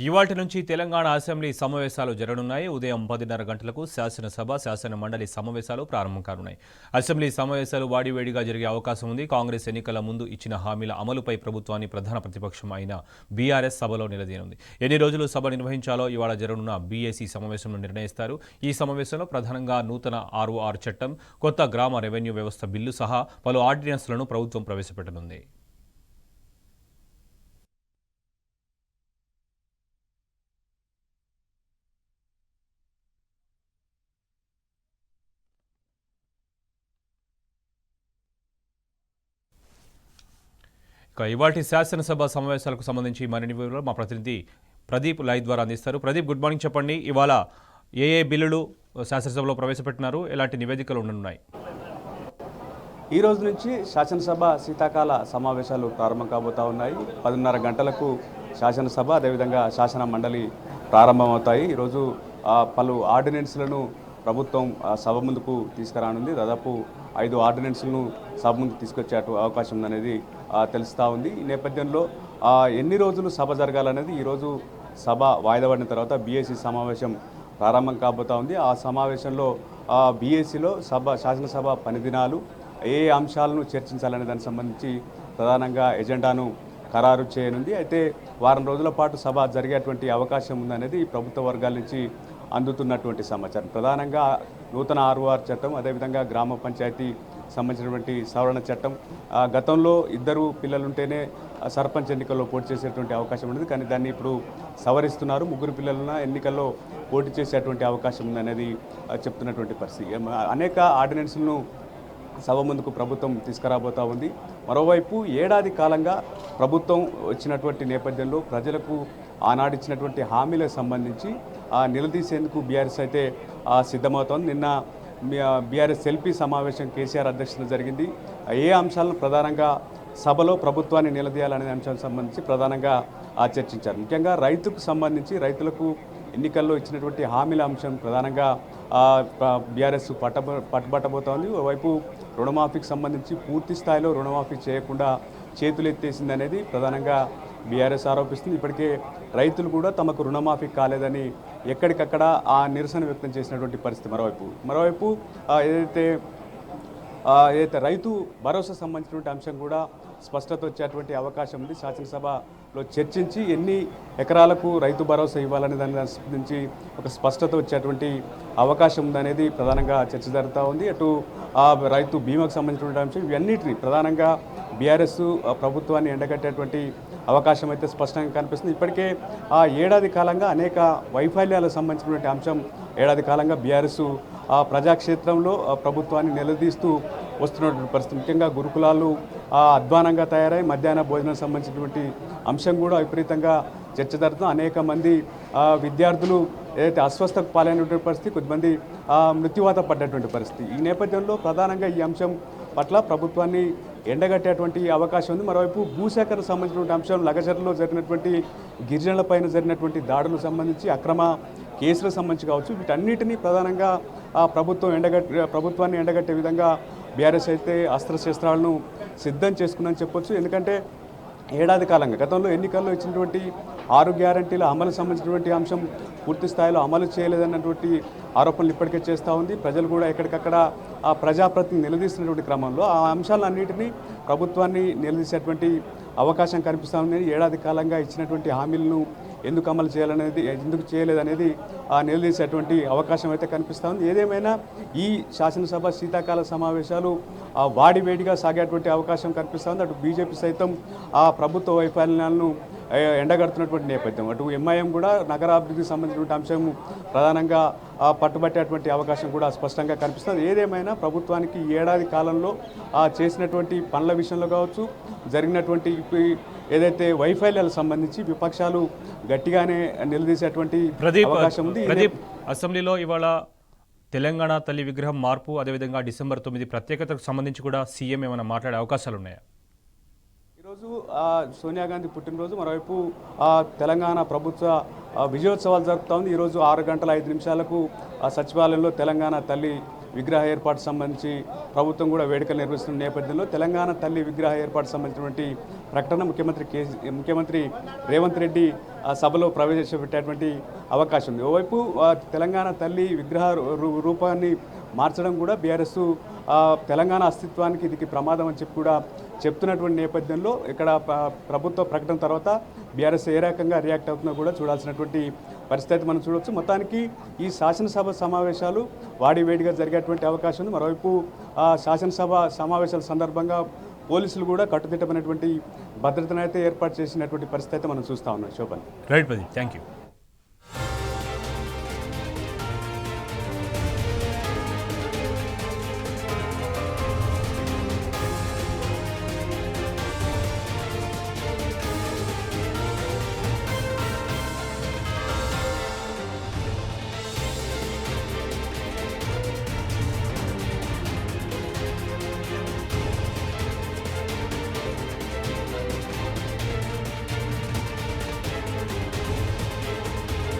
ఇవాల్టి నుంచి తెలంగాణ అసెంబ్లీ సమావేశాలు జరగనున్నాయి. ఉదయం 10:30 గంటలకు శాసనసభ, శాసన మండలి సమావేశాలు ప్రారంభం కానున్నాయి. అసెంబ్లీ సమావేశాలు వాడివేడిగా జరిగే అవకాశం ఉంది. కాంగ్రెస్ ఎన్నికల ముందు ఇచ్చిన హామీల అమలుపై ప్రభుత్వాన్ని ప్రధాన ప్రతిపక్షం అయిన బీఆర్ఎస్ సభలో నిలదీయనుంది. ఎన్ని రోజులు సభ నిర్వహించాలో ఇవాళ జరగనున్న బీఏసీ సమావేశంలో నిర్ణయిస్తారు. ఈ సమావేశంలో ప్రధానంగా నూతన ఆర్ఓఆర్ చట్టం, కొత్త గ్రామ రెవెన్యూ వ్యవస్థ బిల్లు సహా పలు ఆర్డినెన్స్లను ప్రభుత్వం ప్రవేశపెట్టనుంది. ఇవాల్టి శాసనసభ సమావేశాలకు సంబంధించి మరిన్ని వివరాలు మా ప్రతినిధి ప్రదీప్ లైవ్ ద్వారా అందిస్తారు. Pradeep, good morning. చెప్పండి, ఇవాళ ఏ బిల్లులు శాసనసభలో ప్రవేశపెట్టినారు, ఎలాంటి నివేదికలు ఉండనున్నాయి? ఈ రోజు నుంచి శాసనసభ శీతాకాల సమావేశాలు ప్రారంభం కాబోతా ఉన్నాయి. 10:30 గంటలకు శాసనసభ, అదేవిధంగా శాసన మండలి ప్రారంభమవుతాయి. ఈరోజు పలు ఆర్డినెన్స్లను ప్రభుత్వం సభ ముందుకు తీసుకురానుంది. దాదాపు 5 ఆర్డినెన్స్లను సభ ముందుకు తీసుకొచ్చే అవకాశం ఉందనేది తెలుస్తూ ఉంది. ఈ నేపథ్యంలో ఎన్ని రోజులు సభ జరగాలనేది ఈరోజు సభ వాయిదా పడిన తర్వాత బీఏసీ సమావేశం ప్రారంభం కాబోతా ఉంది. ఆ సమావేశంలో బీఏసీలో శాసనసభ పనిదినాలు, ఏ అంశాలను చర్చించాలనే దానికి సంబంధించి ప్రధానంగా ఎజెండాను ఖరారు చేయనుంది. అయితే వారం రోజుల పాటు సభ జరిగేటువంటి అవకాశం ఉందనేది ప్రభుత్వ వర్గాల నుంచి అందుతున్నటువంటి సమాచారం. ప్రధానంగా నూతన ఆర్ఓఆర్ చట్టం, అదేవిధంగా గ్రామ పంచాయతీ సంబంధించినటువంటి సవరణ చట్టం, గతంలో 2 పిల్లలుంటేనే సర్పంచ్ ఎన్నికల్లో పోటీ చేసేటువంటి అవకాశం ఉండేది. కానీ దాన్ని ఇప్పుడు సవరిస్తున్నారు. 3 పిల్లలున్న ఎన్నికల్లో పోటీ చేసేటువంటి అవకాశం ఉందనేది చెప్తున్నటువంటి పరిస్థితి. అనేక ఆర్డినెన్స్లను సభ ముందుకు ప్రభుత్వం తీసుకురాబోతూ ఉంది. మరోవైపు ఏడాది కాలంగా ప్రభుత్వం వచ్చినటువంటి నేపథ్యంలో ప్రజలకు ఆనాడిచ్చినటువంటి హామీలకు సంబంధించి నిలదీసేందుకు బీఆర్ఎస్ అయితే సిద్ధమవుతోంది. నిన్న బీఆర్ఎస్ ఎల్పీ సమావేశం కేసీఆర్ అధ్యక్షతన జరిగింది. ఏ అంశాలను ప్రధానంగా సభలో ప్రభుత్వాన్ని నిలదీయాలనే అంశానికి సంబంధించి ప్రధానంగా చర్చించారు. ముఖ్యంగా రైతుకు సంబంధించి రైతులకు ఎన్నికల్లో ఇచ్చినటువంటి హామీల అంశం ప్రధానంగా బీఆర్ఎస్ పట్టుబట్టబోతోంది. ఓవైపు రుణమాఫీకి సంబంధించి పూర్తి స్థాయిలో రుణమాఫీ చేయకుండా చేతులెత్తేసింది అనేది ప్రధానంగా బీఆర్ఎస్ ఆరోపిస్తుంది. ఇప్పటికే రైతులు కూడా తమకు రుణమాఫీ కాలేదని ఎక్కడికక్కడ నిరసన వ్యక్తం చేసినటువంటి పరిస్థితి. మరోవైపు ఏదైతే రైతు భరోసా సంబంధించినటువంటి అంశం కూడా స్పష్టత వచ్చేటువంటి అవకాశం ఉంది. శాసనసభలో చర్చించి ఎన్ని ఎకరాలకు రైతు భరోసా ఇవ్వాలనే దాని నుంచి ఒక స్పష్టత వచ్చేటువంటి అవకాశం ఉందనేది ప్రధానంగా చర్చ జరుగుతూ ఉంది. అటు రైతు బీమాకు సంబంధించినటువంటి అంశం, ఇవన్నిటిని ప్రధానంగా బీఆర్ఎస్ ప్రభుత్వాన్ని ఎండగట్టేటువంటి అవకాశం అయితే స్పష్టంగా కనిపిస్తుంది. ఇప్పటికే ఏడాది కాలంగా అనేక వైఫల్యాలకు సంబంధించినటువంటి అంశం ఏడాది కాలంగా బీఆర్ఎస్ ప్రజాక్షేత్రంలో ప్రభుత్వాన్ని నిలదీస్తూ వస్తున్నటువంటి పరిస్థితి. ముఖ్యంగా గురుకులాలు అధ్వానంగా తయారై మధ్యాహ్న భోజనం సంబంధించినటువంటి అంశం కూడా విపరీతంగా చర్చ జరుగుతుంది. అనేక మంది విద్యార్థులు ఏదైతే అస్వస్థకు పాలైనటువంటి పరిస్థితి, కొద్దిమంది మృత్యువాత పడ్డటువంటి పరిస్థితి. ఈ నేపథ్యంలో ప్రధానంగా ఈ అంశం పట్ల ప్రభుత్వాన్ని ఎండగట్టేటువంటి అవకాశం ఉంది. మరోవైపు భూసేకరణ సంబంధించినటువంటి అంశం, లగచర్లలో జరిగినటువంటి గిరిజనులపైన జరిగినటువంటి దాడులకు సంబంధించి అక్రమ కేసులకు సంబంధించి కావచ్చు, వీటన్నిటినీ ప్రధానంగా ప్రభుత్వాన్ని ఎండగట్టే విధంగా బీఆర్ఎస్ అయితే అస్త్రశస్త్రాలను సిద్ధం చేసుకుందని చెప్పొచ్చు. ఎందుకంటే ఏడాది కాలంగా గతంలో ఎన్నికల్లో ఇచ్చినటువంటి 6 గ్యారంటీల అమలు సంబంధించినటువంటి అంశం పూర్తి స్థాయిలో అమలు చేయలేదన్నటువంటి ఆరోపణలు ఇప్పటికే చేస్తూ ఉంది. ప్రజలు కూడా ఎక్కడికక్కడ ప్రజాప్రతిని నిలదీస్తున్నటువంటి క్రమంలో ఆ అంశాలన్నింటినీ ప్రభుత్వాన్ని నిలదీసేటువంటి అవకాశం కనిపిస్తూ ఉంది. ఏడాది కాలంగా ఇచ్చినటువంటి హామీలను ఎందుకు అమలు చేయాలనేది, ఎందుకు చేయలేదనేది నిలదీసేటువంటి అవకాశం అయితే కనిపిస్తూ ఉంది. ఏదేమైనా ఈ శాసనసభ శీతాకాల సమావేశాలు వాడివేడిగా సాగేటువంటి అవకాశం కనిపిస్తూ ఉంది. అటు బీజేపీ సైతం ప్రభుత్వ వైఫల్యాలను ఎండగడుతున్నటువంటి నేపథ్యం, అటు ఎంఐఎం కూడా నగరాభివృద్ధికి సంబంధించినటువంటి అంశం ప్రధానంగా పట్టుబట్టేటువంటి అవకాశం కూడా స్పష్టంగా కనిపిస్తుంది. ఏదేమైనా ప్రభుత్వానికి ఏడాది కాలంలో చేసినటువంటి పనుల విషయంలో కావచ్చు, జరిగినటువంటి ఏదైతే వైఫల్యాలకు సంబంధించి విపక్షాలు గట్టిగానే నిలదీసేటువంటి అవకాశం ఉంది. అసెంబ్లీలో ఇవాళ తెలంగాణ తల్లి విగ్రహం మార్పు, అదేవిధంగా డిసెంబర్ 9 ప్రత్యేకతకు సంబంధించి కూడా సీఎం ఏమైనా మాట్లాడే అవకాశాలు ఉన్నాయా? ఈరోజు సోనియా గాంధీ పుట్టినరోజు, మరోవైపు తెలంగాణ ప్రభుత్వ విజయోత్సవాలు జరుపుతా ఉంది. ఈరోజు 6:05 సచివాలయంలో తెలంగాణ తల్లి విగ్రహ ఏర్పాటు సంబంధించి ప్రభుత్వం కూడా వేడుకలు నిర్వహిస్తున్న నేపథ్యంలో తెలంగాణ తల్లి విగ్రహ ఏర్పాటు సంబంధించినటువంటి ప్రకటన ముఖ్యమంత్రి రేవంత్ రెడ్డి ఆ సభలో ప్రవేశపెట్టేటువంటి అవకాశం ఉంది. ఓవైపు తెలంగాణ తల్లి విగ్రహ రూపాన్ని మార్చడం కూడా బీఆర్ఎస్ తెలంగాణ అస్తిత్వానికి ఇది ప్రమాదం అని చెప్పి కూడా చెప్తున్నటువంటి నేపథ్యంలో ఇక్కడ ప్రభుత్వ ప్రకటన తర్వాత బీఆర్ఎస్ ఏ రకంగా రియాక్ట్ అవుతుందో కూడా చూడాల్సినటువంటి పరిస్థితి మనం చూడవచ్చు. మొత్తానికి ఈ శాసనసభ సమావేశాలు వాడివేడిగా జరిగేటువంటి అవకాశం ఉంది. మరోవైపు శాసనసభ సమావేశాల సందర్భంగా పోలీసులు కూడా కట్టుదిట్టమైనటువంటి భద్రతను అయితే ఏర్పాటు చేసినటువంటి పరిస్థితి అయితే మనం చూస్తూ ఉన్నాం. Shobhan. Right Pradeep, thank you.